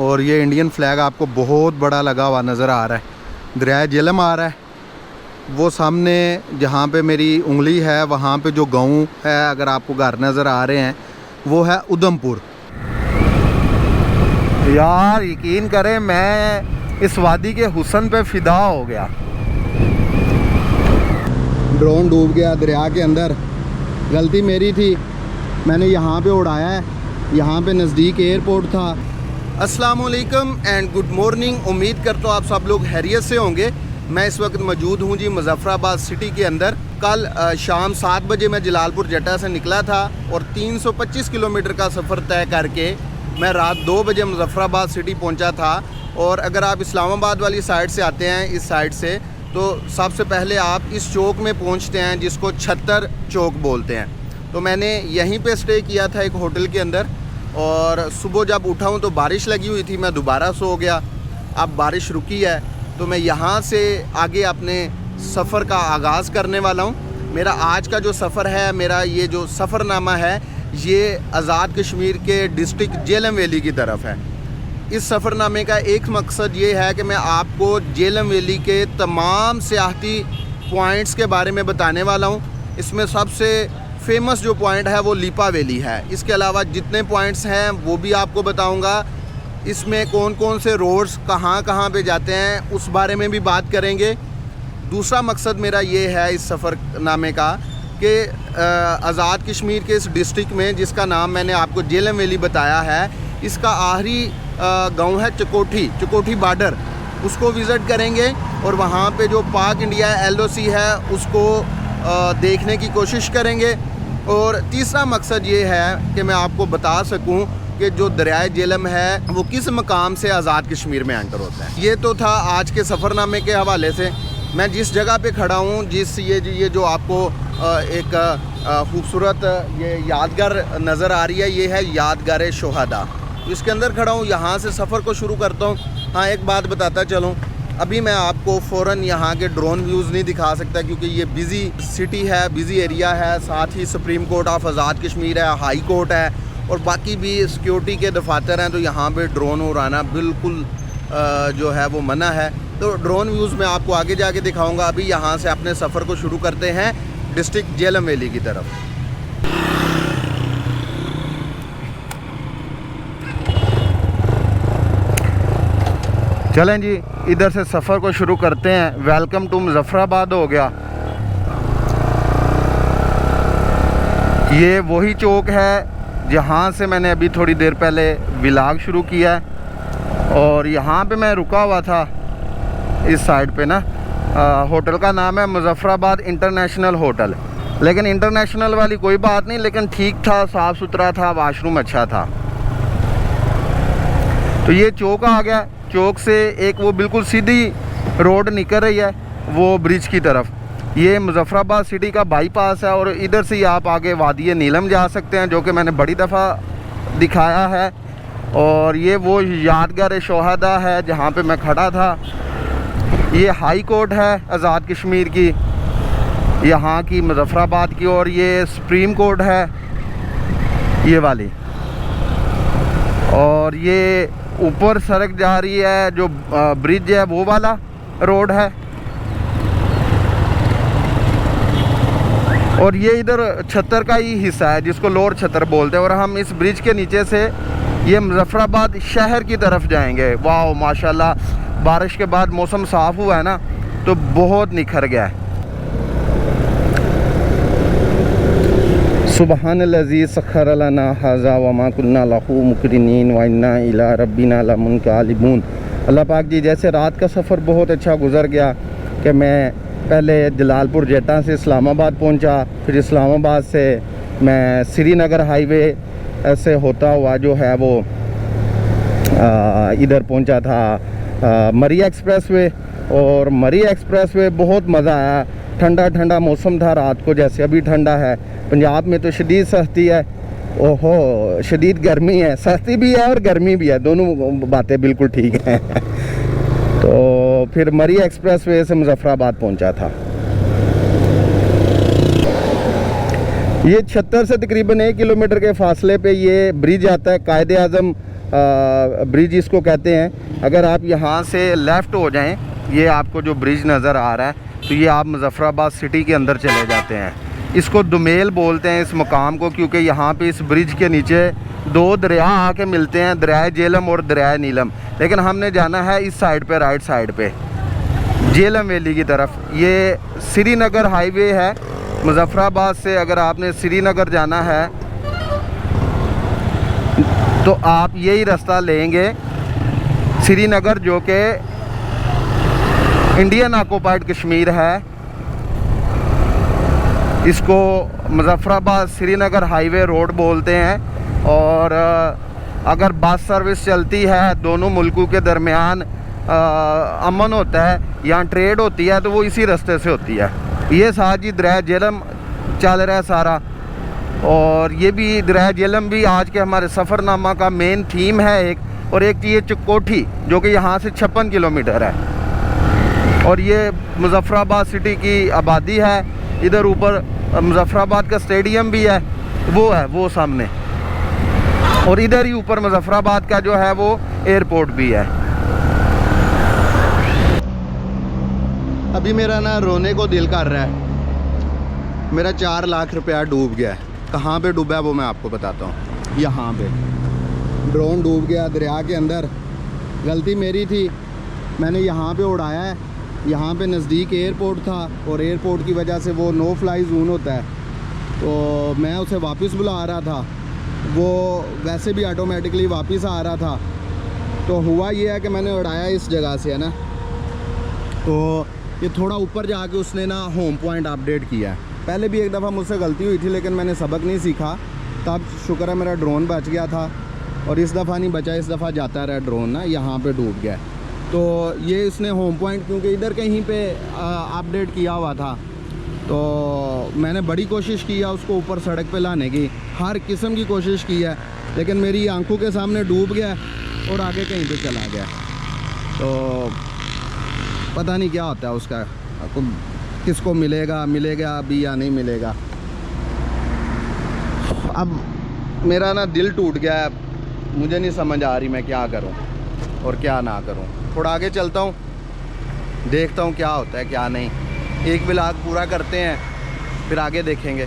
और ये Indian flag आपको बहुत बड़ा लगा हुआ नज़र आ रहा है। दरिया झेलम आ रहा है, वो सामने जहाँ पे मेरी उंगली है वहाँ पे जो गांव है, अगर आपको घर नज़र आ रहे हैं, वो है उधमपुर। यार यकीन करें, मैं इस वादी के हुस्न पे फ़िदा हो गया। ड्रोन डूब गया दरिया के अंदर, गलती मेरी थी, मैंने यहाँ पे उड़ाया है, यहाँ पे नज़दीक एयरपोर्ट था। अस्सलाम वालेकुम एंड गुड मॉर्निंग। उम्मीद करता हूँ आप सब लोग खैरियत से होंगे। मैं इस वक्त मौजूद हूँ जी मुजफ्फराबाद सिटी के अंदर। कल शाम 7 बजे मैं जलालपुर जट्टा से निकला था और 325 किलोमीटर का सफ़र तय करके मैं रात 2 बजे मुजफ्फराबाद सिटी पहुँचा था। और अगर आप इस्लामाबाद वाली साइड से आते हैं, इस साइड से, तो सबसे पहले आप इस चौक में पहुँचते हैं जिसको छत्तर चौक बोलते हैं। तो मैंने यहीं पे स्टे किया था एक होटल के अंदर, और सुबह जब उठा हूँ तो बारिश लगी हुई थी, मैं दोबारा सो गया। अब बारिश रुकी है तो मैं यहाँ से आगे अपने सफ़र का आगाज़ करने वाला हूँ। मेरा आज का जो सफ़र है, मेरा ये जो सफ़रनामा है, ये आज़ाद कश्मीर के डिस्ट्रिक्ट झेलम वैली की तरफ है। इस सफ़रनामे का एक मकसद ये है कि मैं आपको झेलम वैली के तमाम सियाहती पॉइंट्स के बारे में बताने वाला हूँ। इसमें सबसे फेमस जो पॉइंट है वो लीपा वैली है। इसके अलावा जितने पॉइंट्स हैं वो भी आपको बताऊंगा। इसमें कौन कौन से रोड्स कहाँ कहाँ पे जाते हैं उस बारे में भी बात करेंगे। दूसरा मकसद मेरा ये है इस सफ़रनामे का कि आज़ाद कश्मीर के इस डिस्ट्रिक्ट में, जिसका नाम मैंने आपको झेलम वैली बताया है, इसका आखिरी गांव है चकोठी बॉर्डर, उसको विज़िट करेंगे और वहाँ पे जो पाक इंडिया LOC है उसको देखने की कोशिश करेंगे। और तीसरा मकसद ये है कि मैं आपको बता सकूं कि जो दरियाए झेलम है वो किस मकाम से आज़ाद कश्मीर में एंटर होता है। ये तो था आज के सफ़रनामे के हवाले से। मैं जिस जगह पे खड़ा हूँ, ये जो आपको एक खूबसूरत ये यादगार नज़र आ रही है, ये है यादगार शोहदा। इसके अंदर खड़ा हूँ, यहाँ से सफ़र को शुरू करता हूँ। हाँ, एक बात बताता चलूँ, अभी मैं आपको फ़ौरन यहाँ के ड्रोन व्यूज़ नहीं दिखा सकता क्योंकि ये बिज़ी सिटी है, बिज़ी एरिया है। साथ ही supreme court of Azad Kashmir है, हाई कोर्ट है और बाकी भी सिक्योरिटी के दफातर हैं, तो यहाँ पे ड्रोन उड़ाना बिल्कुल जो है वो मना है। तो ड्रोन व्यूज़ मैं आपको आगे जाके दिखाऊँगा। अभी यहाँ से अपने सफ़र को शुरू करते हैं डिस्ट्रिक्ट झेलम वैली की तरफ। चलें जी, इधर से सफ़र को शुरू करते हैं। वेलकम टू मुजफ्फराबाद हो गया। ये वही चौक है जहाँ से मैंने अभी थोड़ी देर पहले व्लॉग शुरू किया है और यहाँ पे मैं रुका हुआ था इस साइड पे ना। होटल का नाम है मुजफ्फराबाद इंटरनेशनल होटल। लेकिन इंटरनेशनल वाली कोई बात नहीं, लेकिन ठीक था, साफ़ सुथरा था, वाशरूम अच्छा था। तो ये चौक आ गया। चौक से एक वो बिल्कुल सीधी रोड निकल रही है वो ब्रिज की तरफ। ये मुजफ्फराबाद सिटी का बाईपास है और इधर से ही आप आगे वादी नीलम जा सकते हैं, जो कि मैंने बड़ी दफ़ा दिखाया है। और ये वो यादगार शोहदा है जहाँ पे मैं खड़ा था। ये हाई कोर्ट है आज़ाद कश्मीर की, यहाँ की मुजफ्फराबाद की, और ये सुप्रीम कोर्ट है ये वाली। और ये ऊपर सड़क जा रही है, जो ब्रिज है वो वाला रोड है। और ये इधर छत्तर का ही हिस्सा है जिसको लोअर छत्तर बोलते हैं। और हम इस ब्रिज के नीचे से ये मुजफ्फराबाद शहर की तरफ जाएंगे। वाह माशाल्लाह, बारिश के बाद मौसम साफ़ हुआ है ना, तो बहुत निखर गया है। सुबहानल्लज़ी सख्खर लना हाज़ा व मा कुन्ना लहू मुक़रिनीन व इन्ना इला रब्बिना लमुनक़लिबून। अल्लाह पाक जी, जैसे रात का सफ़र बहुत अच्छा गुज़र गया कि मैं पहले जलालपुर जट्टा से इस्लामाबाद पहुंचा, फिर इस्लामाबाद से मैं श्रीनगर हाईवे से होता हुआ जो है वो इधर पहुंचा था मरी एक्सप्रेसवे। और मरी एक्सप्रेसवे बहुत मज़ा आया। ठंडा ठंडा मौसम था रात को, जैसे अभी ठंडा है। पंजाब में तो शदीद सख्ती है, ओहो शदीद गर्मी है। सख्ती भी है और गर्मी भी है, दोनों बातें बिल्कुल ठीक हैं। तो फिर मरी एक्सप्रेसवे से मुजफ्फराबाद पहुंचा था। ये 76 से तकरीबन 1 किलोमीटर के फासले पे ये ब्रिज आता है, कायदे आज़म ब्रिज इसको कहते हैं। अगर आप यहाँ से लेफ़्ट हो जाएं, ये आपको जो ब्रिज नज़र आ रहा है, तो ये आप मुजफ्फराबाद सिटी के अंदर चले जाते हैं। इसको दुमेल बोलते हैं इस मकाम को, क्योंकि यहाँ पे इस ब्रिज के नीचे दो दरिया आके मिलते हैं, दरिया जेलम और दरिया नीलम। लेकिन हमने जाना है इस साइड पे, राइट साइड पे, जेलम वैली की तरफ। ये श्रीनगर हाईवे है। मुजफ्फराबाद से अगर आपने श्रीनगर जाना है तो आप यही रास्ता लेंगे श्रीनगर, जो कि इंडियन ऑक्युपाइड कश्मीर है। इसको मुजफ्फराबाद श्रीनगर हाईवे रोड बोलते हैं। और अगर बस सर्विस चलती है, दोनों मुल्कों के दरमियान अमन होता है, यहाँ ट्रेड होती है, तो वो इसी रास्ते से होती है। ये साथ ही दरिया जेलम चल रहा है सारा, और ये भी दरिया जेलम भी आज के हमारे सफ़रनामा का मेन थीम है एक। और एक ये चकोठी, जो कि यहाँ से 56 किलोमीटर है। और ये मुजफ्फराबाद सिटी की आबादी है। इधर ऊपर मुजफ्फराबाद का स्टेडियम भी है, वो है वो सामने। और इधर ही ऊपर मुजफ्फराबाद का जो है वो एयरपोर्ट भी है। अभी मेरा ना रोने को दिल कर रहा है। मेरा 4 लाख रुपया डूब गया है। कहाँ पे डूबा है वो मैं आपको बताता हूँ। यहाँ पे ड्रोन डूब गया दरिया के अंदर। गलती मेरी थी, मैंने यहाँ पे उड़ाया है। यहाँ पे नज़दीक एयरपोर्ट था, और एयरपोर्ट की वजह से वो नो फ्लाई जोन होता है, तो मैं उसे वापस बुला रहा था। वो वैसे भी ऑटोमेटिकली वापस आ रहा था। तो हुआ ये है कि मैंने उड़ाया इस जगह से, है ना, तो ये थोड़ा ऊपर जाके उसने ना होम पॉइंट अपडेट किया है। पहले भी एक दफ़ा मुझसे गलती हुई थी, लेकिन मैंने सबक नहीं सीखा, तब शुक्र है मेरा ड्रोन बच गया था। और इस दफ़ा नहीं बचा, इस दफ़ा जाता रहा ड्रोन ना, यहाँ पे डूब गया। तो ये इसने होम पॉइंट क्योंकि इधर कहीं पे अपडेट किया हुआ था, तो मैंने बड़ी कोशिश की है उसको ऊपर सड़क पे लाने की, हर किस्म की कोशिश की है, लेकिन मेरी आंखों के सामने डूब गया और आगे कहीं पे चला गया। तो पता नहीं क्या होता है उसका, किसको मिलेगा अभी या नहीं मिलेगा। अब मेरा ना दिल टूट गया है, मुझे नहीं समझ आ रही मैं क्या करूं और क्या ना करूं। थोड़ा आगे चलता हूं, देखता हूं क्या होता है क्या नहीं। एक व्लॉग पूरा करते हैं, फिर आगे देखेंगे।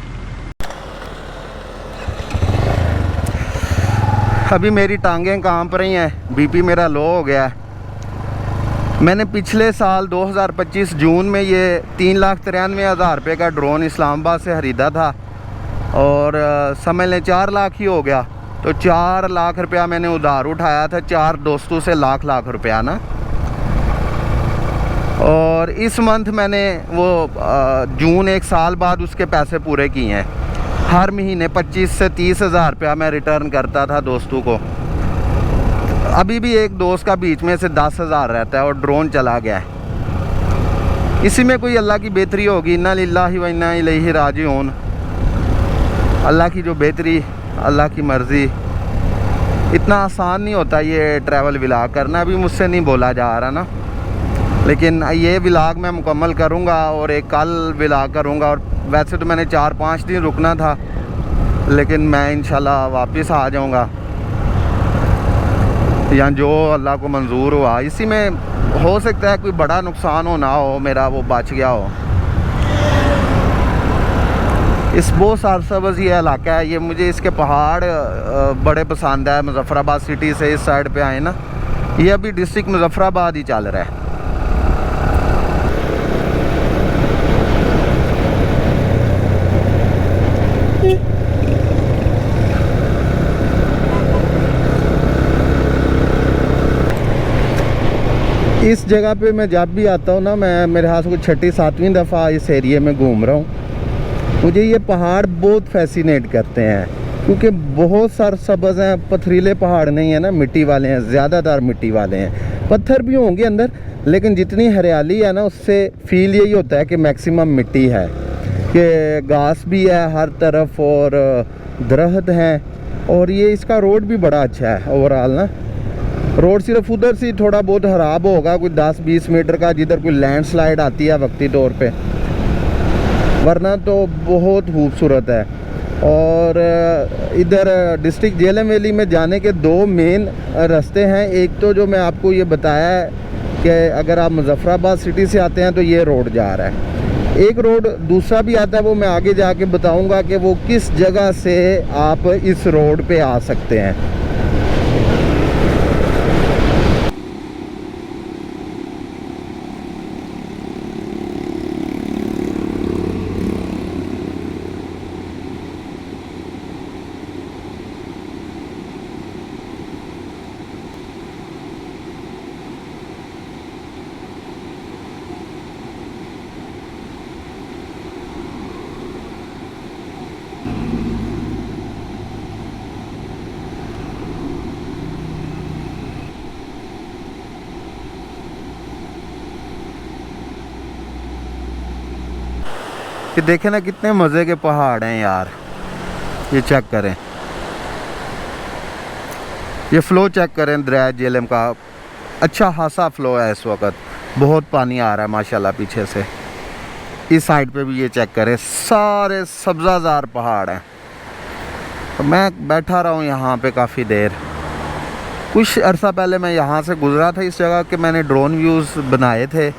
अभी मेरी टांगें कांप रही हैं, बीपी मेरा लो हो गया है। मैंने पिछले साल 2025 जून में ये 3,93,000 रुपये का ड्रोन इस्लामाबाद से ख़रीदा था, और समझ लें 4 लाख ही हो गया। तो 4 लाख रुपया मैंने उधार उठाया था 4 दोस्तों से, लाख रुपया ना। और इस मंथ मैंने वो जून 1 साल बाद उसके पैसे पूरे किए हैं। हर महीने 25 से 30 हज़ार रुपया मैं रिटर्न करता था दोस्तों को। अभी भी एक दोस्त का बीच में से 10,000 रहता है, और ड्रोन चला गया है। इसी में कोई अल्लाह की बेहतरी होगी। इन्ना लिल्लाहि व इन्ना इलैहि राजिऊन। अल्लाह की जो बेहतरी, अल्लाह की मर्ज़ी। इतना आसान नहीं होता ये ट्रैवल व्लॉग करना, अभी मुझसे नहीं बोला जा रहा ना, लेकिन ये व्लॉग मैं मुकम्मल करूँगा और एक कल व्लॉग करूँगा। और वैसे तो मैंने 4-5 दिन रुकना था, लेकिन मैं इंशाल्लाह वापस आ जाऊँगा, या जो अल्लाह को मंजूर हुआ। इसी में हो सकता है कोई बड़ा नुकसान हो ना हो, मेरा वो बच गया हो। इस बहुत सरसब्ज़ ये इलाका है, ये मुझे इसके पहाड़ बड़े पसंद है। मुजफ्फराबाद सिटी से इस साइड पे आए ना, ये अभी डिस्ट्रिक्ट मुजफ्फराबाद ही चल रहा है। इस जगह पे मैं जब भी आता हूँ ना, मैं मेरे हाथ से 6ठी-7वीं दफ़ा इस एरिए में घूम रहा हूँ। मुझे ये पहाड़ बहुत फैसिनेट करते हैं, क्योंकि बहुत सरसब्ज़ हैं, पथरीले पहाड़ नहीं है ना, मिट्टी वाले हैं, ज़्यादातर मिट्टी वाले हैं। पत्थर भी होंगे अंदर, लेकिन जितनी हरियाली है ना, उससे फील यही होता है कि मैक्सिमम मिट्टी है, कि घास भी है हर तरफ और दरख्त हैं। और ये इसका रोड भी बड़ा अच्छा है ओवरऑल ना। रोड सिर्फ उधर से थोड़ा बहुत ख़राब होगा, कोई 10-20 मीटर का, जिधर कोई लैंडस्लाइड आती है वक्ती तौर पे, वरना तो बहुत खूबसूरत है। और इधर डिस्ट्रिक्ट जेलम वैली में जाने के दो मेन रास्ते हैं। एक तो जो मैं आपको ये बताया है कि अगर आप मुजफ्फराबाद सिटी से आते हैं तो ये रोड जा रहा है। एक रोड दूसरा भी आता है, वो मैं आगे जाके बताऊंगा कि वो किस जगह से आप इस रोड पे आ सकते हैं। कि देखें ना कितने मज़े के पहाड़ हैं यार, ये चेक करें, ये फ़्लो चेक करें दरिया जेलम का। अच्छा खासा फ़्लो है इस वक्त, बहुत पानी आ रहा है माशाल्लाह पीछे से। इस साइड पे भी ये चेक करें, सारे सब्ज़ाज़ार पहाड़ हैं। तो मैं बैठा रहा हूँ यहाँ पे काफ़ी देर। कुछ अर्सा पहले मैं यहाँ से गुज़रा था इस जगह के, मैंने ड्रोन व्यूज़ बनाए थे,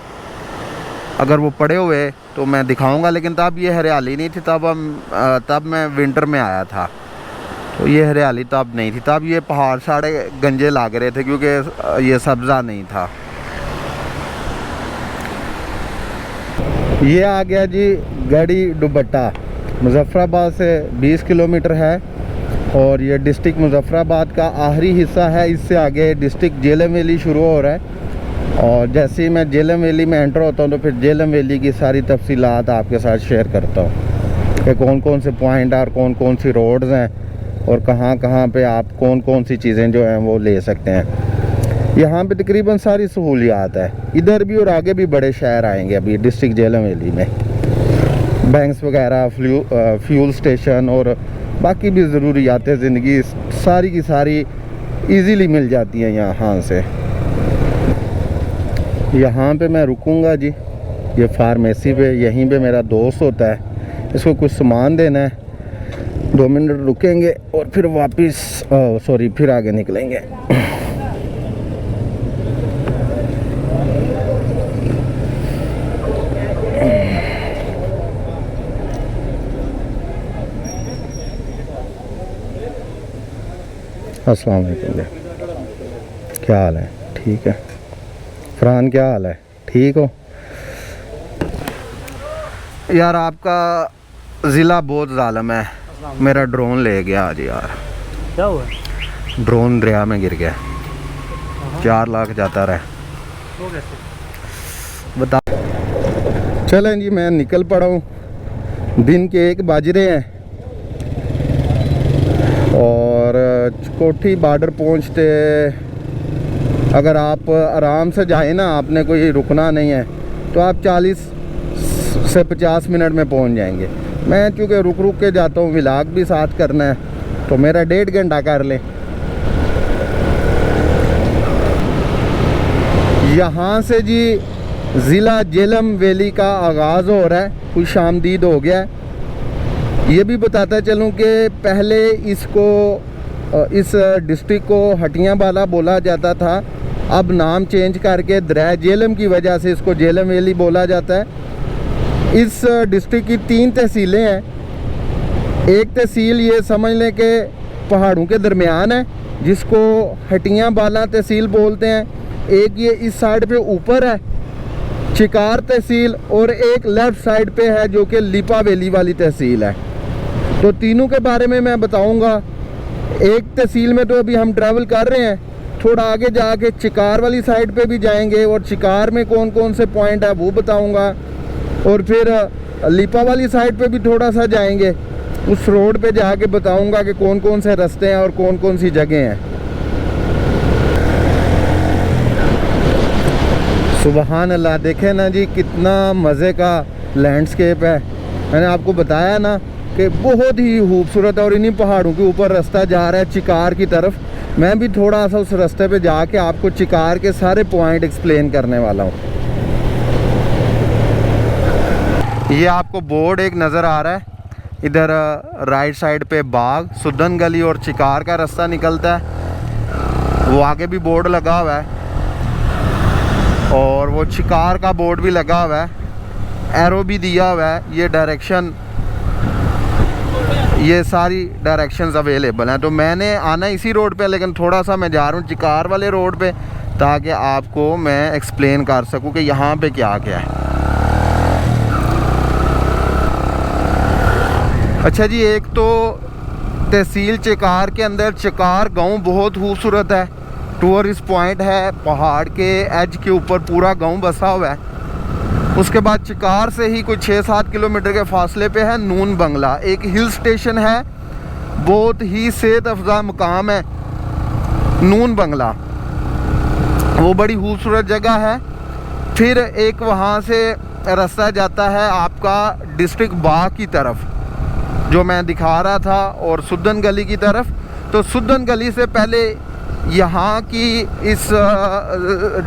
अगर वो पड़े हुए तो मैं दिखाऊंगा, लेकिन तब ये हरियाली नहीं थी। तब मैं विंटर में आया था, तो ये हरियाली तब नहीं थी। तब ये पहाड़ सारे गंजे लग रहे थे क्योंकि ये सब्ज़ा नहीं था। ये आ गया जी गढ़ी दुबट्टा, मुजफ्फराबाद से 20 किलोमीटर है और ये डिस्ट्रिक्ट मुजफ्फराबाद का आखिरी हिस्सा है। इससे आगे डिस्ट्रिक्ट जेलम वैली शुरू हो रहा है और जैसे ही मैं जेलम वैली में एंटर होता हूँ तो फिर जेलम वैली की सारी तफसीलात आपके साथ शेयर करता हूँ कि कौन कौन से पॉइंट और कौन कौन सी रोड्स हैं और कहाँ कहाँ पे आप कौन कौन सी चीज़ें जो हैं वो ले सकते हैं। यहाँ पे तकरीबन सारी सहूलियात है, इधर भी और आगे भी बड़े शहर आएंगे अभी डिस्ट्रिक्ट जेलम वैली में। बैंक्स वगैरह, फ्यूल स्टेशन और बाकी भी ज़रूरियात ज़िंदगी सारी की सारी ईज़िली मिल जाती हैं यहाँ से। यहाँ पे मैं रुकूंगा जी, ये फार्मेसी पे, यहीं पे मेरा दोस्त होता है, इसको कुछ सामान देना है। 2 मिनट रुकेंगे और फिर वापस फिर आगे निकलेंगे। अस्सलाम वालेकुम, क्या हाल है? ठीक है। फरहान क्या हाल है? ठीक हो? यार आपका ज़िला बहुत ज़ालिम है, मेरा ड्रोन ले गया आज यार। क्या हुआ? ड्रोन दरिया में गिर गया, 4 लाख जाता रहा। वो कैसे? बता। चलें जी, मैं निकल पड़ा हूँ, दिन के 1 बज रहे हैं और कोठी बॉर्डर पहुँचते अगर आप आराम से जाए ना, आपने कोई रुकना नहीं है, तो आप 40 से 50 मिनट में पहुंच जाएंगे। मैं क्योंकि रुक रुक के जाता हूँ, व्लॉग भी साथ करना है, तो मेरा 1.5 घंटा कर लें। यहाँ से जी ज़िला जेलम वैली का आगाज़ हो रहा है, खुश आमदीद हो गया है। ये भी बताता चलूँ कि पहले इस डिस्ट्रिक्ट को हटियाँवाला बोला जाता था, अब नाम चेंज करके दरिया जेलम की वजह से इसको जेलम वैली बोला जाता है। इस डिस्ट्रिक्ट की 3 तहसीलें हैं। एक तहसील ये समझ लें कि पहाड़ों के दरमियान है, जिसको हटियाँवाला तहसील बोलते हैं। एक ये इस साइड पे ऊपर है चिकार तहसील, और एक लेफ़्ट साइड पे है जो कि लिपा वैली वाली तहसील है। तो तीनों के बारे में मैं बताऊँगा। एक तहसील में तो अभी हम ट्रैवल कर रहे हैं, थोड़ा आगे जाके चिकार वाली साइड पे भी जाएंगे और चिकार में कौन कौन से पॉइंट है वो बताऊंगा, और फिर लिपा वाली साइड पे भी थोड़ा सा जाएंगे, उस रोड पे जाके बताऊंगा कि कौन कौन से रास्ते हैं और कौन कौन सी जगह हैं। सुबहान अल्लाह, देखें ना जी कितना मज़े का लैंडस्केप है। मैंने आपको बताया ना कि बहुत ही खूबसूरत है और इन्हीं पहाड़ों के ऊपर रास्ता जा रहा है चिकार की तरफ। मैं भी थोड़ा सा उस रास्ते पे जाके आपको चिकार के सारे पॉइंट एक्सप्लेन करने वाला हूँ। ये आपको बोर्ड एक नज़र आ रहा है, इधर राइट साइड पे बाग, सुदन गली और चिकार का रास्ता निकलता है। वो आगे भी बोर्ड लगा हुआ है और वो चिकार का बोर्ड भी लगा हुआ है, एरो भी दिया हुआ है। ये डायरेक्शन, ये सारी डायरेक्शंस अवेलेबल हैं। तो मैंने आना इसी रोड पे, लेकिन थोड़ा सा मैं जा रहा हूँ चिकार वाले रोड पे, ताकि आपको मैं एक्सप्लेन कर सकूँ कि यहाँ पे क्या क्या है। अच्छा जी, एक तो तहसील चिकार के अंदर चिकार गांव बहुत खूबसूरत है, टूरिस्ट पॉइंट है, पहाड़ के एज के ऊपर पूरा गांव बसा हुआ है। उसके बाद चिकार से ही कुछ 6-7 किलोमीटर के फासले पे है नून बंगला, एक हिल स्टेशन है, बहुत ही सेहत अफजा मुकाम है नून बंगला, वो बड़ी खूबसूरत जगह है। फिर एक वहाँ से रास्ता जाता है आपका डिस्ट्रिक्ट बाग की तरफ, जो मैं दिखा रहा था, और सुदन गली की तरफ। तो सुदन गली से पहले यहाँ की इस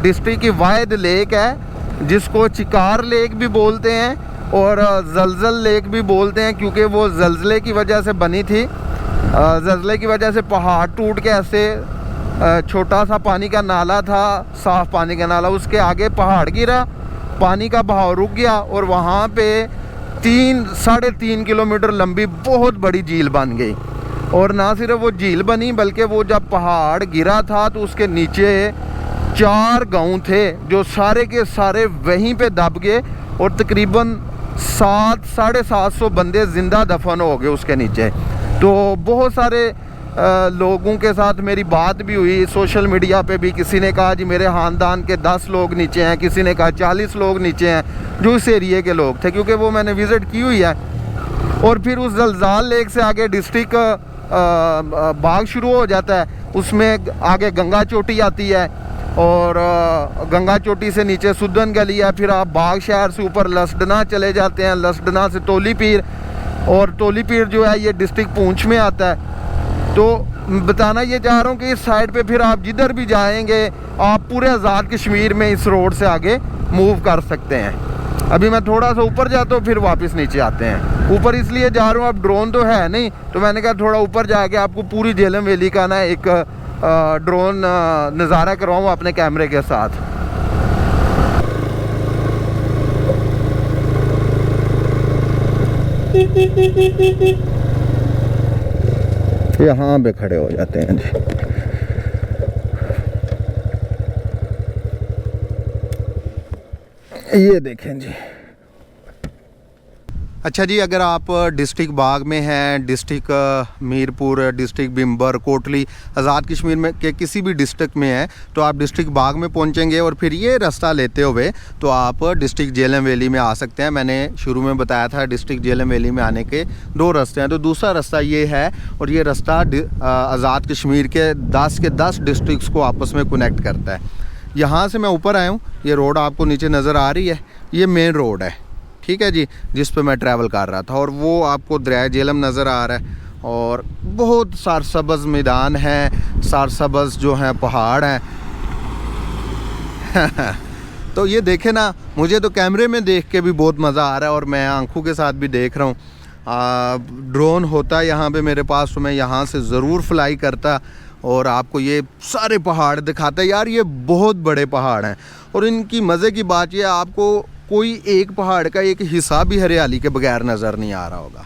डिस्ट्रिक्ट की वाहिद लेक है, जिसको चिकार लेक भी बोलते हैं और जलजल लेक भी बोलते हैं, क्योंकि वो जलजले की वजह से बनी थी। जलजले की वजह से पहाड़ टूट के ऐसे छोटा सा पानी का नाला था, साफ़ पानी का नाला, उसके आगे पहाड़ गिरा, पानी का बहाव रुक गया और वहाँ पे 3-3.5 किलोमीटर लंबी बहुत बड़ी झील बन गई। और ना सिर्फ वो झील बनी, बल्कि वो जब पहाड़ गिरा था तो उसके नीचे 4 गांव थे, जो सारे के सारे वहीं पे दब गए और तकरीबन 700-750 बंदे ज़िंदा दफन हो गए उसके नीचे। तो बहुत सारे लोगों के साथ मेरी बात भी हुई सोशल मीडिया पे भी। किसी ने कहा जी मेरे ख़ानदान के 10 लोग नीचे हैं, किसी ने कहा 40 लोग नीचे हैं, जो इस एरिए के लोग थे, क्योंकि वो मैंने विज़िट की हुई है। और फिर उस जलजाल लेक से आगे डिस्ट्रिक्ट बाग शुरू हो जाता है, उसमें आगे गंगा चोटी आती है और गंगा चोटी से नीचे सुदन गली है। फिर आप बाग शहर से ऊपर लसडना चले जाते हैं, लसडना से तोली पीर, और तोली पीर जो है ये डिस्ट्रिक्ट पूंछ में आता है। तो बताना ये चाह रहा हूँ कि इस साइड पे फिर आप जिधर भी जाएंगे आप पूरे आज़ाद कश्मीर में इस रोड से आगे मूव कर सकते हैं। अभी मैं थोड़ा सा ऊपर जाता हूँ, फिर वापस नीचे आते हैं। ऊपर इसलिए जा रहा हूँ, अब ड्रोन तो है नहीं, तो मैंने कहा थोड़ा ऊपर जाके आपको पूरी झेलम वैली का ना एक ड्रोन नज़ारा करवाऊँ अपने कैमरे के साथ। यहाँ पे खड़े हो जाते हैं जी। ये देखें जी। अच्छा जी, अगर आप डिस्ट्रिक्ट बाग में हैं, डिस्ट्रिक्ट मीरपुर, डिस्ट्रिक्ट बिम्बर, कोटली, आज़ाद कश्मीर में के किसी भी डिस्ट्रिक्ट में हैं, तो आप डिस्ट्रिक्ट बाग में पहुंचेंगे और फिर ये रास्ता लेते हुए तो आप डिस्ट्रिक्ट झेलम वैली में आ सकते हैं। मैंने शुरू में बताया था डिस्ट्रिक्ट झेलम वैली में आने के 2 रास्ते हैं, तो दूसरा रास्ता ये है, और ये रास्ता आज़ाद कश्मीर के 10 के 10 डिस्ट्रिक्ट्स को आपस में कनेक्ट करता है। यहाँ से मैं ऊपर आया हूँ, ये रोड आपको नीचे नज़र आ रही है, ये मेन रोड है, ठीक है जी, जिस पे मैं ट्रैवल कर रहा था। और वो आपको दरिया झेलम नज़र आ रहा है और बहुत सरसब्ज़ मैदान है, सरसब्ज़ जो हैं पहाड़ हैं। तो ये देखे ना, मुझे तो कैमरे में देख के भी बहुत मज़ा आ रहा है और मैं आंखों के साथ भी देख रहा हूँ। ड्रोन होता है यहाँ पे मेरे पास, तो मैं यहाँ से ज़रूर फ्लाई करता और आपको ये सारे पहाड़ दिखाता है। यार ये बहुत बड़े पहाड़ हैं और इनकी मज़े की बात ये, आपको कोई एक पहाड़ का एक हिस्सा भी हरियाली के बगैर नज़र नहीं आ रहा होगा।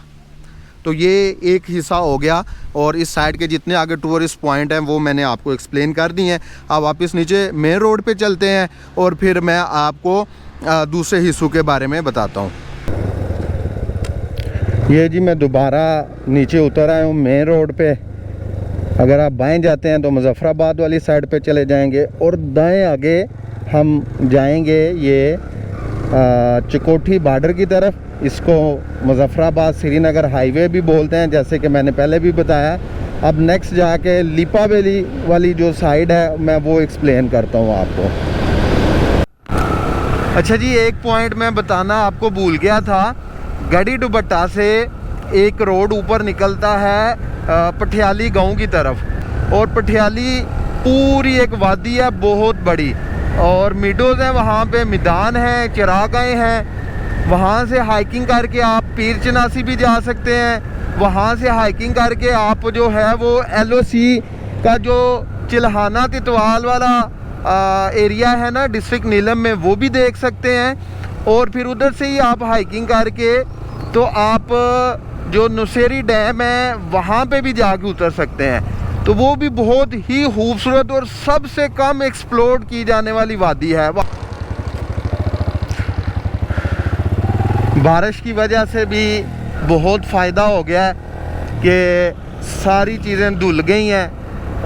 तो ये एक हिस्सा हो गया, और इस साइड के जितने आगे टूरिस्ट पॉइंट हैं वो मैंने आपको एक्सप्लेन कर दिए हैं। अब वापस नीचे मेन रोड पे चलते हैं और फिर मैं आपको दूसरे हिस्सों के बारे में बताता हूँ। ये जी मैं दोबारा नीचे उतर आया हूँ मेन रोड पे। अगर आप बाएं जाते हैं तो मुजफ्फराबाद वाली साइड पे चले जाएंगे और दाएं आगे हम जाएंगे ये चिकोठी बॉर्डर की तरफ। इसको मुजफ्फराबाद श्रीनगर हाईवे भी बोलते हैं, जैसे कि मैंने पहले भी बताया। अब नेक्स्ट जाके लिपा वैली वाली जो साइड है मैं वो एक्सप्लेन करता हूँ आपको। अच्छा जी, एक पॉइंट मैं बताना आपको भूल गया था। गढ़ी दुबट्टा से एक रोड ऊपर निकलता है पटियाली गांव की तरफ, और पटियाली पूरी एक वादी है बहुत बड़ी, और मीडोज़ हैं वहाँ पे, मैदान हैं, चरागाहें हैं, वहाँ से हाइकिंग करके आप पीर चनासी भी जा सकते हैं। वहाँ से हाइकिंग करके आप जो है वो LOC का जो चिल्हाना तितवाल वाला एरिया है ना डिस्ट्रिक्ट नीलम में, वो भी देख सकते हैं। और फिर उधर से ही आप हाइकिंग करके तो आप जो नुसेरी डैम है वहाँ पे भी जाके उतर सकते हैं। तो वो भी बहुत ही खूबसूरत और सबसे कम एक्सप्लोर की जाने वाली वादी है। बारिश की वजह से भी बहुत फ़ायदा हो गया है कि सारी चीज़ें धुल गई हैं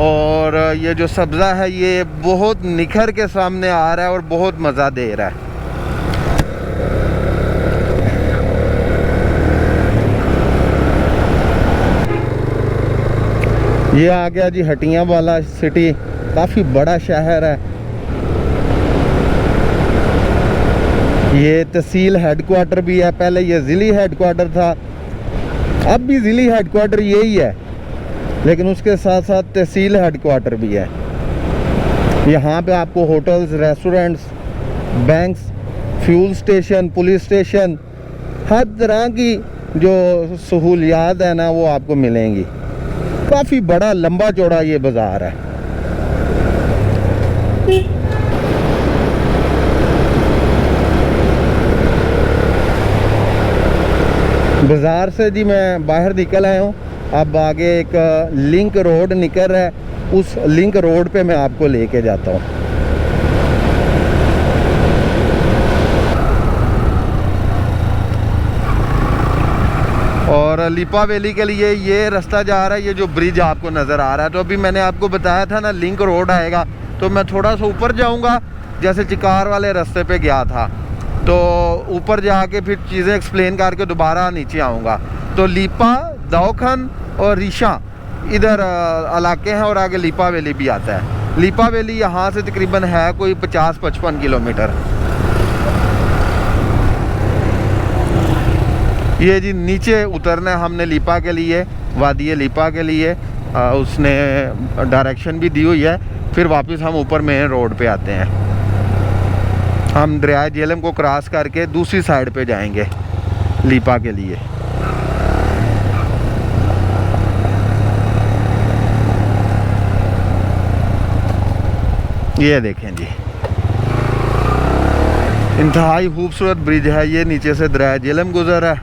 और ये जो सब्ज़ा है ये बहुत निखर के सामने आ रहा है और बहुत मज़ा दे रहा है। ये आ गया जी हटियां वाला सिटी, काफ़ी बड़ा शहर है। ये तहसील हेडक्वार्टर भी है, पहले ये ज़िली हेडक्वार्टर था, अब भी ज़िली हेडक्वार्टर यही है, लेकिन उसके साथ साथ तहसील हेडक्वार्टर भी है। यहाँ पे आपको hotels, restaurants, banks, fuel station, police station, हर तरह की जो सहूलियात है ना वो आपको मिलेंगी। काफ़ी बड़ा लंबा चौड़ा ये बाज़ार है। बाज़ार से जी मैं बाहर निकल आया हूँ। अब आगे एक लिंक रोड निकल रहा है, उस लिंक रोड पे मैं आपको लेके जाता हूँ। और लिपा वैली के लिए ये रास्ता जा रहा है, ये जो ब्रिज आपको नज़र आ रहा है। तो अभी मैंने आपको बताया था ना लिंक रोड आएगा, तो मैं थोड़ा सा ऊपर जाऊंगा, जैसे चिकार वाले रास्ते पे गया था, तो ऊपर जाके फिर चीज़ें एक्सप्लेन करके दोबारा नीचे आऊँगा। तो लिपा, दौखन और रिशा इधर इलाके हैं और आगे लिपा वैली भी आता है। लिपा वैली यहाँ से तकरीबन है कोई 50-55 किलोमीटर। ये जी नीचे उतरना है हमने लिपा के लिए, वादी लिपा के लिए उसने डायरेक्शन भी दी हुई है। फिर वापस हम ऊपर मेन रोड पे आते हैं। हम दरिया झेलम को क्रॉस करके दूसरी साइड पे जाएंगे लिपा के लिए। ये देखें जी, इंतहाई खूबसूरत ब्रिज है ये, नीचे से दरिया झेलम गुजर है।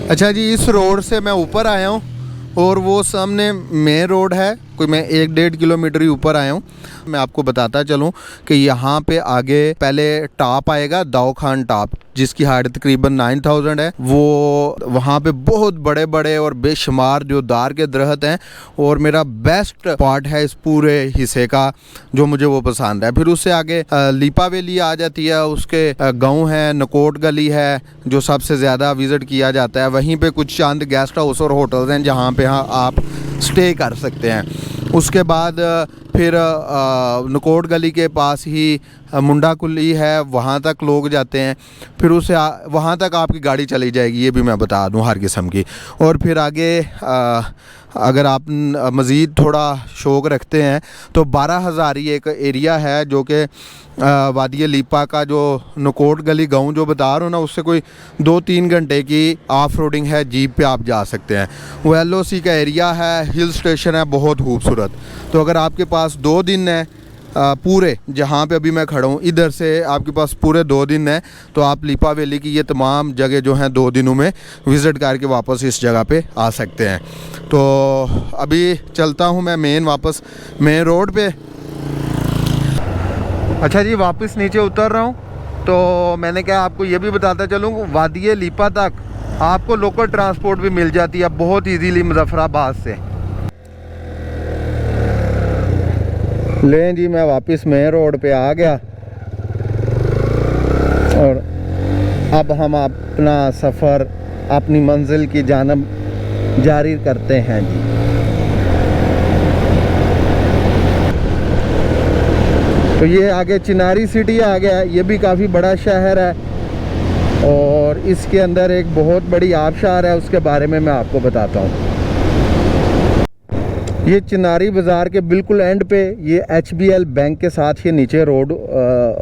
अच्छा जी, इस रोड से मैं ऊपर आया हूँ और वो सामने मेन रोड है, कोई मैं 1-1.5 किलोमीटर ही ऊपर आया हूँ। मैं आपको बताता चलूँ कि यहाँ पे आगे पहले टॉप आएगा, दाऊ खान टॉप, जिसकी हाइट तकरीबन 9000 है। वो वहाँ पे बहुत बड़े बड़े और बेशुमार जो दार के दरख्त हैं, और मेरा बेस्ट पार्ट है इस पूरे हिस्से का जो मुझे वो पसंद है। फिर उससे आगे लिपा वैली आ जाती है, उसके गांव है, नकोट गली है जो सबसे ज़्यादा विज़िट किया जाता है। वहीं पे कुछ चंद गेस्ट हाउस और होटल्स हैं जहाँ पे आप स्टे कर सकते हैं। उसके बाद फिर नकोट गली के पास ही मुंडा कुली है, वहाँ तक लोग जाते हैं। फिर उससे वहाँ तक आपकी गाड़ी चली जाएगी, ये भी मैं बता दूँ, हर किस्म की। और फिर आगे अगर आप मज़ीद थोड़ा शौक़ रखते हैं तो 12 हज़ारी एक एरिया है जो कि वादी लिपा का जो नकोट गली गाँव जो बता रहा हूँ ना, उससे कोई 2-3 घंटे की ऑफ रोडिंग है, जीप पे आप जा सकते हैं। वो LOC का एरिया है, हिल स्टेशन है, बहुत खूबसूरत। तो अगर आपके पास 2 दिन है पूरे, जहाँ पे अभी मैं खड़ा हूँ, इधर से आपके पास पूरे 2 दिन है, तो आप लिपा वैली की ये तमाम जगह जो हैं 2 दिनों में विज़िट करके वापस इस जगह पे आ सकते हैं। तो अभी चलता हूँ मैं वापस मेन रोड पे। अच्छा जी, वापस नीचे उतर रहा हूँ। तो मैंने कहा आपको ये भी बताता चलूँ, वादी लिपा तक आपको लोकल ट्रांसपोर्ट भी मिल जाती है बहुत ईजीली मुजफ्फराबाद से। लें जी, मैं वापस मेन रोड पे आ गया और अब हम अपना सफ़र अपनी मंजिल की जानब जारी करते हैं जी। तो ये आगे चिनारी सिटी आ गया, ये भी काफ़ी बड़ा शहर है। और इसके अंदर एक बहुत बड़ी आबशार है, उसके बारे में मैं आपको बताता हूँ। ये चिनारी बाज़ार के बिल्कुल एंड पे ये HBL बैंक के साथ ये नीचे रोड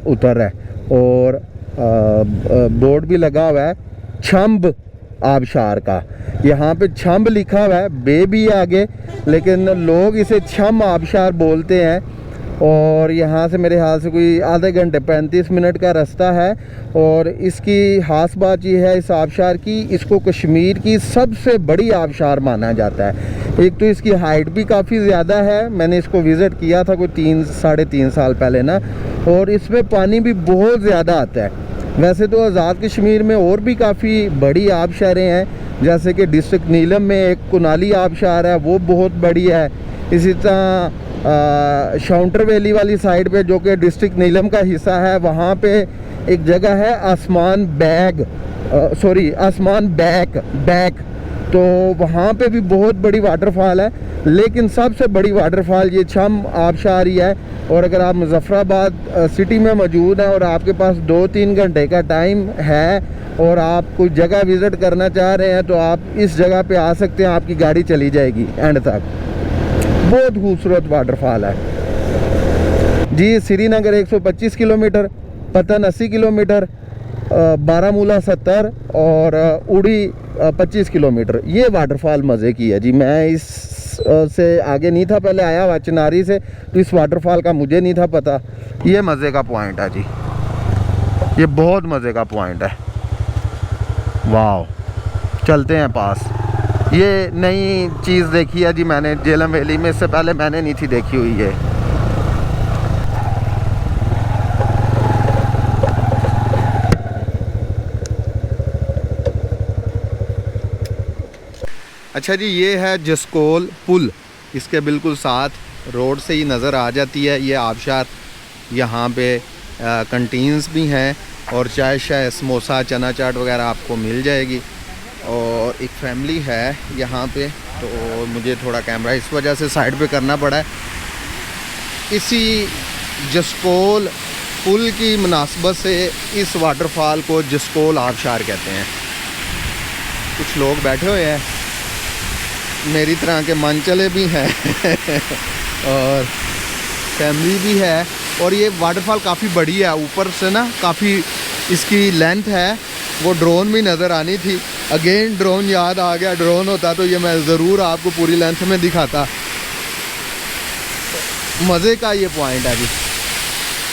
उतर है और बोर्ड भी लगा हुआ है छम्ब आबशार का। यहाँ पे छम्ब लिखा हुआ है, बे भी है आगे, लेकिन लोग इसे छम आबशार बोलते हैं। और यहाँ से मेरे ख्याल से कोई आधे घंटे 35 मिनट का रास्ता है। और इसकी ख़ास बात ये है इस आबशार की, इसको कश्मीर की सबसे बड़ी आबशार माना जाता है। एक तो इसकी हाइट भी काफ़ी ज़्यादा है, मैंने इसको विज़िट किया था कोई 3-3.5 साल पहले ना, और इसमें पानी भी बहुत ज़्यादा आता है। वैसे तो आज़ाद कश्मीर में और भी काफ़ी बड़ी आबशारें हैं, जैसे कि डिस्ट्रिक्ट नीलम में एक कुनाली आबशार है, वो बहुत बड़ी है। इसी तरह शाउंटर वैली वाली साइड पे, जो कि डिस्ट्रिक्ट नीलम का हिस्सा है, वहाँ पे एक जगह है आसमान बैक, तो वहाँ पे भी बहुत बड़ी वाटरफॉल है। लेकिन सबसे बड़ी वाटरफॉल ये छम आबशार ही है। और अगर आप मुजफ्फराबाद सिटी में मौजूद हैं और आपके पास 2-3 घंटे का टाइम है और आप कोई जगह विज़िट करना चाह रहे हैं, तो आप इस जगह पे आ सकते हैं, आपकी गाड़ी चली जाएगी एंड तक। बहुत खूबसूरत वाटरफॉल है जी। श्रीनगर 125 किलोमीटर, पतन 80 किलोमीटर, बारामूला 70 और उड़ी 25 किलोमीटर। ये वाटरफॉल मज़े की है जी। मैं इस से आगे नहीं था, पहले आया हुआ चिनारी से, तो इस वाटरफॉल का मुझे नहीं था पता। ये मज़े का पॉइंट है जी, ये बहुत मज़े का पॉइंट है। वाह, चलते हैं पास। ये नई चीज़ देखी है जी मैंने झेलम वैली में, इससे पहले मैंने नहीं थी देखी हुई ये। अच्छा जी, ये है जसकोल पुल, इसके बिल्कुल साथ रोड से ही नज़र आ जाती है ये आबशार। यहाँ पे कंटीन्स भी हैं और चाय शाय समोसा चना चाट वगैरह आपको मिल जाएगी। और एक फैमिली है यहाँ पे, तो मुझे थोड़ा कैमरा इस वजह से साइड पे करना पड़ा है। इसी जसकोल पुल की मुनासबत से इस वाटरफॉल को जसकोल आबशार कहते हैं। कुछ लोग बैठे हुए हैं, मेरी तरह के मनचले भी हैं और फैमिली भी है। और ये वाटरफॉल काफ़ी बड़ी है, ऊपर से ना काफ़ी इसकी लेंथ है। वो ड्रोन भी नज़र आनी थी, अगेन ड्रोन याद आ गया। ड्रोन होता तो ये मैं ज़रूर आपको पूरी लेंथ में दिखाता। मज़े का ये पॉइंट है जी,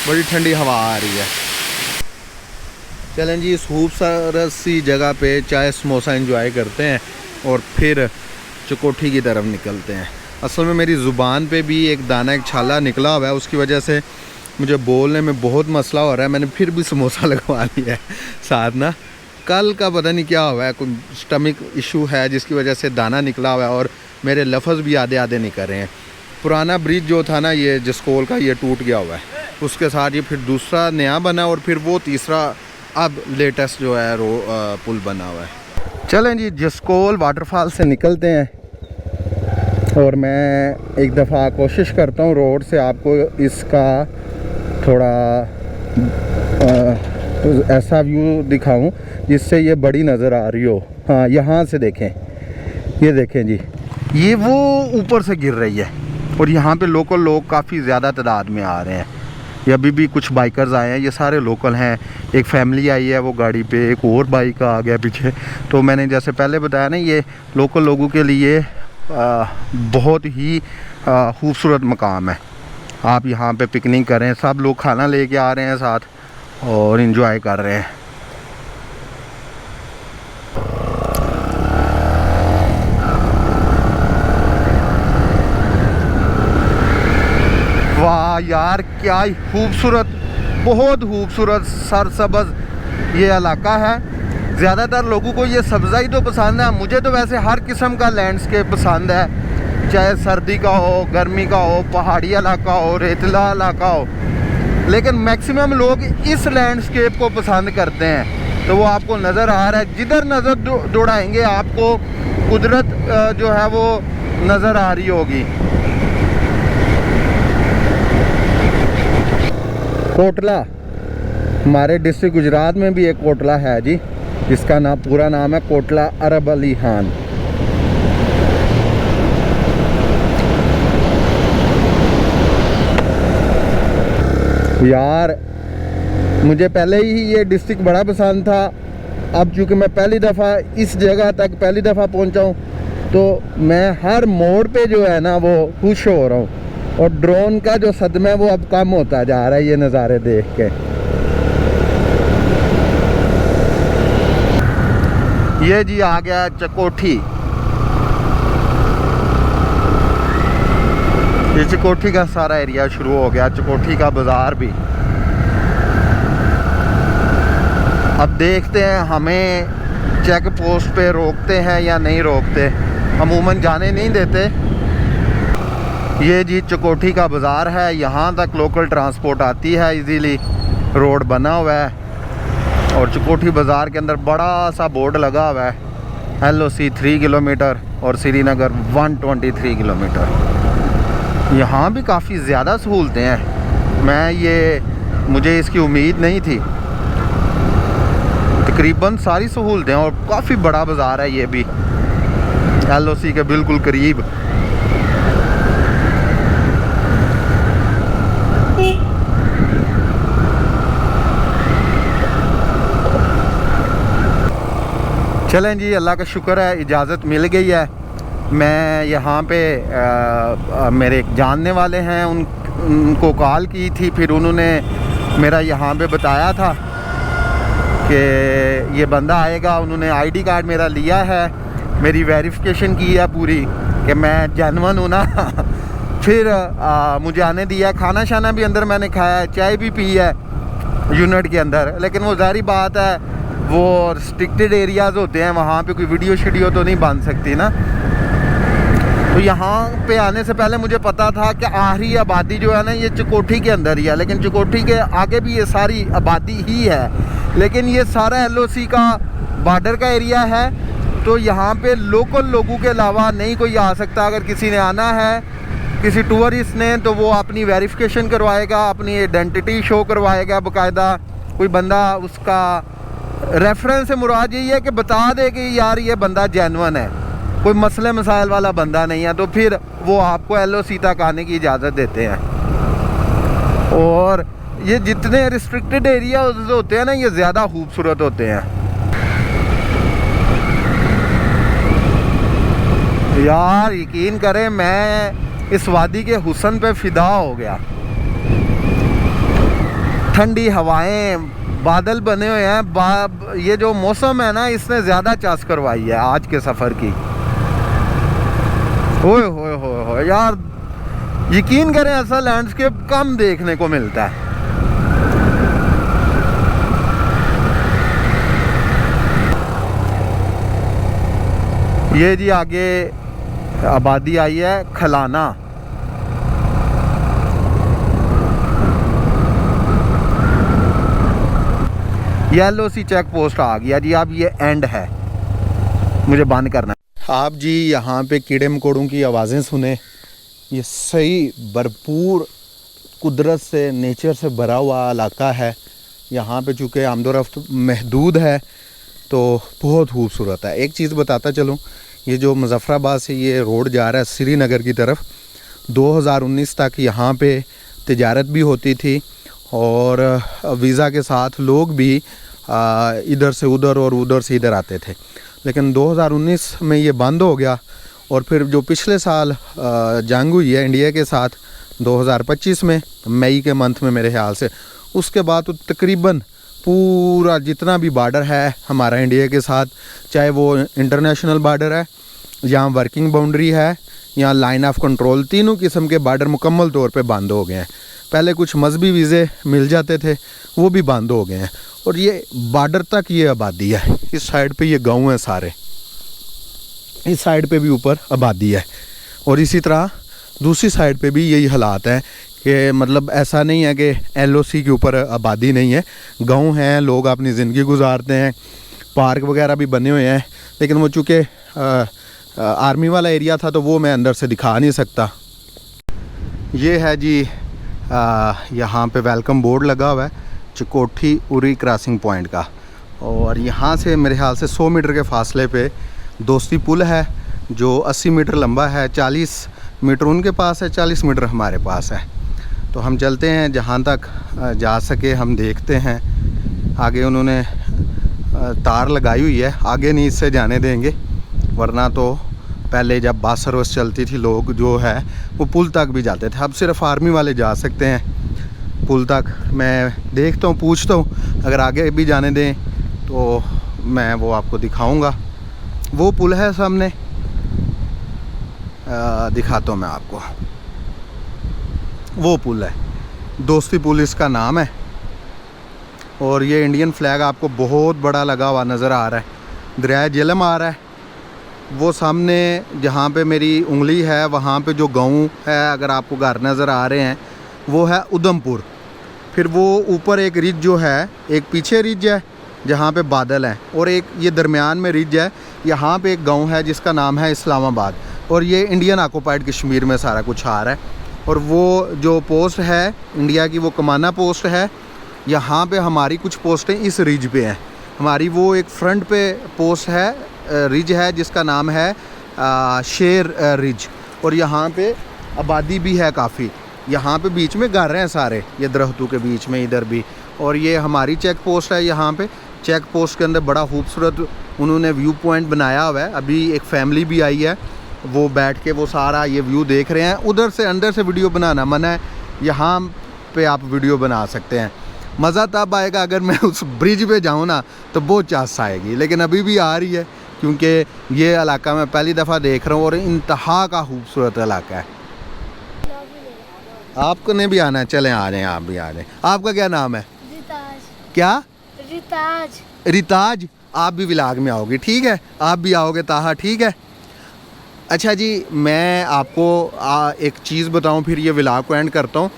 बड़ी ठंडी हवा आ रही है। चलें जी, इस खूबसूरत सी जगह पे चाय समोसा एंजॉय करते हैं और फिर चकोठी की तरफ निकलते हैं। असल में मेरी ज़ुबान पे भी एक दाना एक छाला निकला हुआ है, उसकी वजह से मुझे बोलने में बहुत मसला हो रहा है। मैंने फिर भी समोसा लगवा लिया है साथ ना। कल का पता नहीं क्या हुआ है, कोई स्टमक इशू है जिसकी वजह से दाना निकला हुआ है और मेरे लफ्ज़ भी आधे आधे नहीं कर रहे हैं। पुराना ब्रिज जो था ना ये जसकोल का, ये टूट गया हुआ है, उसके साथ ये फिर दूसरा नया बना और फिर वो तीसरा अब लेटेस्ट जो है पुल बना हुआ है। चलें जी, जसकोल वाटरफॉल से निकलते हैं और मैं एक दफ़ा कोशिश करता हूँ रोड से आपको इसका थोड़ा ऐसा व्यू दिखाऊं जिससे ये बड़ी नज़र आ रही हो। हाँ, यहाँ से देखें, ये देखें जी, ये वो ऊपर से गिर रही है और यहाँ पे लोकल लोग काफ़ी ज़्यादा तादाद में आ रहे हैं। ये अभी भी कुछ बाइकर्स आए हैं, ये सारे लोकल हैं। एक फैमिली आई है वो गाड़ी पे, एक और बाइक आ गया पीछे। तो मैंने जैसे पहले बताया ना, ये लोकल लोगों के लिए बहुत ही खूबसूरत मकाम है। आप यहाँ पे पिकनिक कर रहे हैं, सब लोग खाना लेके आ रहे हैं साथ और इन्जॉय कर रहे हैं। वाह यार, क्या ही खूबसूरत, बहुत खूबसूरत सरसब्ज़ ये इलाका है। ज़्यादातर लोगों को ये सब्ज़ाई तो पसंद है, मुझे तो वैसे हर किस्म का लैंडस्केप पसंद है, चाहे सर्दी का हो, गर्मी का हो, पहाड़ी इलाका हो, रेतला इलाका हो। लेकिन मैक्सिमम लोग इस लैंडस्केप को पसंद करते हैं। तो वो आपको नज़र आ रहा है, जिधर नज़र दौड़ाएंगे आपको कुदरत जो है वो नज़र आ रही होगी। कोटला, हमारे डिस्ट्रिक्ट गुजरात में भी एक कोटला है जी। इसका पूरा नाम है कोटला अरब अली खान। यार मुझे पहले ही ये डिस्ट्रिक्ट बड़ा पसंद था। अब चूँकि मैं पहली दफ़ा इस जगह तक पहली दफ़ा पहुंचा हूँ तो मैं हर मोड़ पे जो है ना वो खुश हो रहा हूँ। और ड्रोन का जो सदमा है वो अब कम होता जा रहा है ये नज़ारे देख के। ये जी आ गया चकोठी। ये चकोठी का सारा एरिया शुरू हो गया, चकोठी का बाज़ार भी। अब देखते हैं हमें चेक पोस्ट पे रोकते हैं या नहीं रोकते, अमूमन जाने नहीं देते। ये जी चकोठी का बाज़ार है, यहाँ तक लोकल ट्रांसपोर्ट आती है इजीली, रोड बना हुआ है। और चकोठी बाज़ार के अंदर बड़ा सा बोर्ड लगा हुआ है, LOC 3 किलोमीटर और श्रीनगर 123 किलोमीटर। यहाँ भी काफ़ी ज़्यादा सहूलतें हैं, मुझे इसकी उम्मीद नहीं थी। तकरीबन सारी सहूलतें और काफ़ी बड़ा बाज़ार है ये भी, LOC के बिल्कुल करीब। चलें जी, अल्लाह का शुक्र है इजाज़त मिल गई है। मैं यहाँ पे मेरे एक जानने वाले हैं, उनको कॉल की थी, फिर उन्होंने मेरा यहाँ पे बताया था कि ये बंदा आएगा। उन्होंने ID कार्ड मेरा लिया है, मेरी वेरिफिकेशन की है पूरी कि मैं जेन्युइन हूँ ना। फिर मुझे आने दिया। खाना शाना भी अंदर मैंने खाया है, चाय भी पी है यूनिट के अंदर। लेकिन वो ज़ाहिर बात है वो रिस्ट्रिक्टेड एरियाज़ होते हैं, वहाँ पे कोई वीडियो शीडियो तो नहीं बन सकती ना। तो यहाँ पे आने से पहले मुझे पता था कि आखिरी आबादी जो है ना ये चकोठी के अंदर ही है, लेकिन चकोठी के आगे भी ये सारी आबादी ही है। लेकिन ये सारा LOC का बॉर्डर का एरिया है, तो यहाँ पे लोकल लोगों के अलावा नहीं कोई आ सकता। अगर किसी ने आना है, किसी टूरिस्ट ने, तो वो अपनी वेरिफिकेशन करवाएगा, अपनी आइडेंटिटी शो करवाएगा बाकायदा। कोई बंदा उसका रेफरेंस से मुराद यही है कि बता दे कि यार ये बंदा जेन्युइन है, कोई मसले मसाइल वाला बंदा नहीं है, तो फिर वो आपको LOC तक आने की इजाज़त देते हैं। और ये जितने रिस्ट्रिक्टेड एरिया होते हैं ना ये ज़्यादा खूबसूरत होते हैं। यार यकीन करें मैं इस वादी के हुस्न पे फ़िदा हो गया। ठंडी हवाएं, बादल बने हुए हैं। ये जो मौसम है ना इसने ज़्यादा चास करवाई है आज के सफ़र की। ओए होए होए होए यार, यकीन करें ऐसा लैंडस्केप कम देखने को मिलता है। ये जी आगे आबादी आई है खलाना। ये LOC चेक पोस्ट आ गया जी। अब ये एंड है, मुझे बंद करना है। आप जी यहाँ पे कीड़े मकोड़ों की आवाज़ें सुने। ये सही भरपूर कुदरत से, नेचर से भरा हुआ इलाका है। यहाँ पे चूँकि आमदोरफ्त महदूद है तो बहुत खूबसूरत है। एक चीज़ बताता चलूँ, ये जो मुजफ्फराबाद से ये रोड जा रहा है श्रीनगर की तरफ, 2019 तक यहाँ पे तिजारत भी होती थी और वीज़ा के साथ लोग भी इधर से उधर और उधर से इधर आते थे। लेकिन 2019 में ये बंद हो गया और फिर जो पिछले साल जंग हुई है इंडिया के साथ 2025 में, मई के मंथ में मेरे ख्याल से, उसके बाद तो तकरीबन पूरा जितना भी बॉर्डर है हमारा इंडिया के साथ, चाहे वो इंटरनेशनल बॉर्डर है या वर्किंग बाउंड्री है या लाइन ऑफ कंट्रोल, तीनों किस्म के बॉर्डर मुकम्मल तौर पे बंद हो गए हैं। पहले कुछ मजहबी वीज़े मिल जाते थे, वो भी बंद हो गए हैं। और ये बॉर्डर तक ये आबादी है। इस साइड पे ये गांव है सारे, इस साइड पे भी ऊपर आबादी है और इसी तरह दूसरी साइड पे भी यही हालात हैं कि मतलब ऐसा नहीं है कि LOC के ऊपर आबादी नहीं है, गांव हैं, लोग अपनी ज़िंदगी गुजारते हैं, पार्क वगैरह भी बने हुए हैं। लेकिन वो चूँकि आर्मी वाला एरिया था तो वो मैं अंदर से दिखा नहीं सकता। ये है जी यहाँ पे वेलकम बोर्ड लगा हुआ है चकोठी उरी क्रॉसिंग पॉइंट का, और यहाँ से मेरे ख्याल से 100 मीटर के फासले पे दोस्ती पुल है जो 80 मीटर लंबा है। 40 मीटर उनके पास है, 40 मीटर हमारे पास है। तो हम चलते हैं, जहाँ तक जा सके हम देखते हैं। आगे उन्होंने तार लगाई हुई है, आगे नहीं इससे जाने देंगे, वरना तो पहले जब बस सर्विस चलती थी लोग जो है वो पुल तक भी जाते थे। अब सिर्फ आर्मी वाले जा सकते हैं पुल तक। मैं देखता हूँ, पूछता हूँ, अगर आगे भी जाने दें तो मैं वो आपको दिखाऊंगा। वो पुल है सामने, दिखाता हूँ मैं आपको। वो पुल है, दोस्ती पुल इसका नाम है। और ये इंडियन फ्लैग आपको बहुत बड़ा लगा हुआ नज़र आ रहा है। दरिया झेलम आ रहा है। वो सामने जहाँ पे मेरी उंगली है वहाँ पे जो गांव है, अगर आपको घर नज़र आ रहे हैं, वो है उधमपुर। फिर वो ऊपर एक रिज जो है, एक पीछे रिज है जहाँ पे बादल हैं, और एक ये दरमियान में रिज है। यहाँ पे एक गांव है जिसका नाम है इस्लामाबाद, और ये इंडियन ऑक्युपाइड कश्मीर में सारा कुछ आ रहा है। और वो जो पोस्ट है इंडिया की, वो कमाना पोस्ट है। यहाँ पे हमारी कुछ पोस्टें इस रिज पे हैं। हमारी वो एक फ्रंट पे पोस्ट है, रिज है जिसका नाम है शेर रिज, और यहाँ पे आबादी भी है काफ़ी। यहाँ पे बीच में घर हैं सारे, ये दरख्तों के बीच में इधर भी। और ये हमारी चेक पोस्ट है। यहाँ पे चेक पोस्ट के अंदर बड़ा खूबसूरत उन्होंने व्यू पॉइंट बनाया हुआ है। अभी एक फैमिली भी आई है, वो बैठ के वो सारा ये व्यू देख रहे हैं। उधर से अंदर से वीडियो बनाना मना है, यहाँ पे आप वीडियो बना सकते हैं। मज़ा तब आएगा अगर मैं उस ब्रिज पे जाऊँ ना, तो बहुत चांस आएगी, लेकिन अभी भी आ रही है क्योंकि ये इलाका मैं पहली दफ़ा देख रहा हूँ और इंतहा का खूबसूरत इलाका है। आपको नहीं भी आना है, चलें आ जाएं, आप भी आ जाएं। आपका क्या नाम है? रिताज। क्या? रिताज। रिताज। आप भी व्लॉग में आओगे, ठीक है? आप भी आओगे ताहा, ठीक है? अच्छा जी, मैं आपको एक चीज़ बताऊं, फिर ये व्लॉग को एंड करता हूं।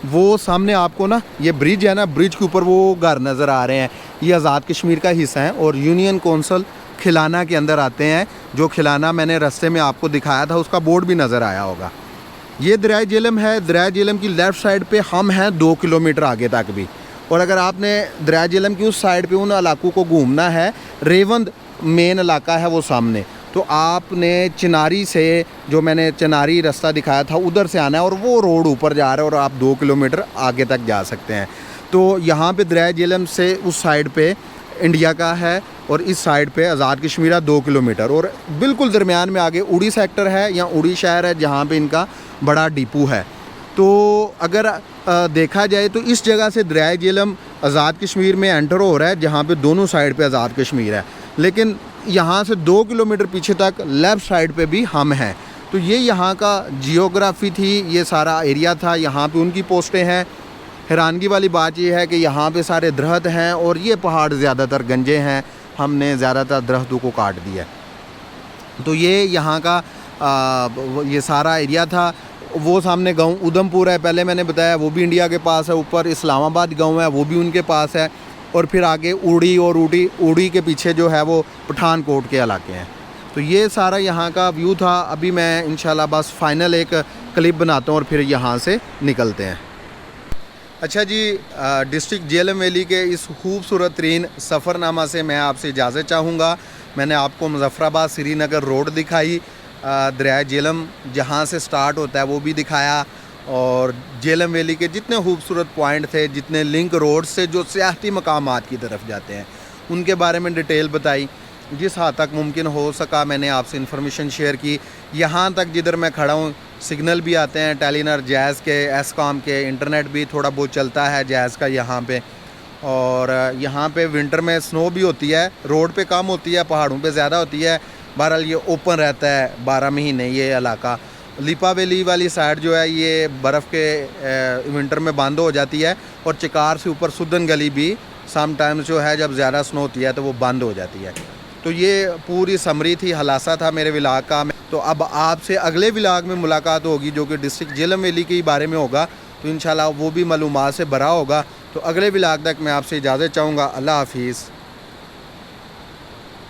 वो सामने आपको ना ये ब्रिज है ना, ब्रिज के ऊपर वो घर नज़र आ रहे हैं। ये आज़ाद कश्मीर का हिस्सा है और यूनियन कौंसल खिलाना के अंदर आते हैं। जो खिलाना मैंने रास्ते में आपको दिखाया था, उसका बोर्ड भी नज़र आया होगा। ये दरिया झेलम है। दरिया झेलम की लेफ़्ट साइड पे हम हैं 2 किलोमीटर आगे तक भी। और अगर आपने दरिया झेलम की उस साइड पे उन इलाकों को घूमना है, रेवंद मेन इलाका है वो सामने, तो आपने चिनारी से, जो मैंने चिनारी रास्ता दिखाया था, उधर से आना है और वो रोड ऊपर जा रहा है और आप 2 किलोमीटर आगे तक जा सकते हैं। तो यहाँ पे दरिया झेलम से उस साइड पे इंडिया का है और इस साइड पे आज़ाद कश्मीर है 2 किलोमीटर। और बिल्कुल दरमियान में आगे उड़ी सेक्टर है या उड़ी शहर है जहाँ पे इनका बड़ा डिपो है। तो अगर देखा जाए तो इस जगह से दरिया झेलम आज़ाद कश्मीर में एंटर हो रहा है, जहाँ पे दोनों साइड पे आज़ाद कश्मीर है। लेकिन यहाँ से 2 किलोमीटर पीछे तक लेफ़्ट साइड पे भी हम हैं। तो ये यहाँ का जियोग्राफी थी, ये सारा एरिया था। यहाँ पे उनकी पोस्टें हैं। हैरानगी वाली बात ये है कि यहाँ पे सारे दरख्त हैं और ये पहाड़ ज़्यादातर गंजे हैं। हमने ज़्यादातर दरख्तों को काट दिया। तो ये यहाँ का ये सारा एरिया था। वो सामने गांव उधमपुर है, पहले मैंने बताया, वो भी इंडिया के पास है। ऊपर इस्लामाबाद गांव है, वो भी उनके पास है। और फिर आगे उड़ी और उड़ी के पीछे जो है वो पठानकोट के इलाके हैं। तो ये सारा यहाँ का व्यू था। अभी मैं इंशाल्लाह बस फाइनल एक क्लिप बनाता हूँ और फिर यहाँ से निकलते हैं। अच्छा जी, डिस्ट्रिक्ट झेलम वैली के इस खूबसूरत तरीन सफ़रनामा से मैं आपसे इजाज़त चाहूँगा। मैंने आपको मुज़फ़्फ़राबाद श्रीनगर रोड दिखाई, दरिया झेलम जहाँ से स्टार्ट होता है वो भी दिखाया, और झेलम वैली के जितने खूबसूरत पॉइंट थे, जितने लिंक रोड से जो सियाहती मकामात की तरफ जाते हैं, उनके बारे में डिटेल बताई। जिस हद तक मुमकिन हो सका मैंने आपसे इन्फॉर्मेशन शेयर की। यहाँ तक जिधर मैं खड़ा हूँ सिग्नल भी आते हैं, टेलीनर जैज़ के, एस्कॉम के, इंटरनेट भी थोड़ा बहुत चलता है जैज़ का यहाँ पे। और यहाँ पे विंटर में स्नो भी होती है, रोड पे कम होती है, पहाड़ों पे ज़्यादा होती है। बहरहाल ये ओपन रहता है 12 महीने ये इलाका। लिपा वैली वाली साइड जो है ये बर्फ़ के विंटर में बंद हो जाती है, और चिकार से ऊपर सुदन गली भी समटाइम्स जो है जब ज़्यादा स्नो होती है तो वो बंद हो जाती है। तो ये पूरी समरी थी, हलासा था मेरे व्लॉग का। तो अब आपसे अगले व्लॉग में मुलाकात होगी जो कि डिस्ट्रिक्ट झेलम वैली के बारे में होगा। तो इंशाल्लाह वो भी मालूमात से भरा होगा। तो अगले व्लॉग तक मैं आपसे इजाज़त चाहूँगा। अल्लाह हाफिज़।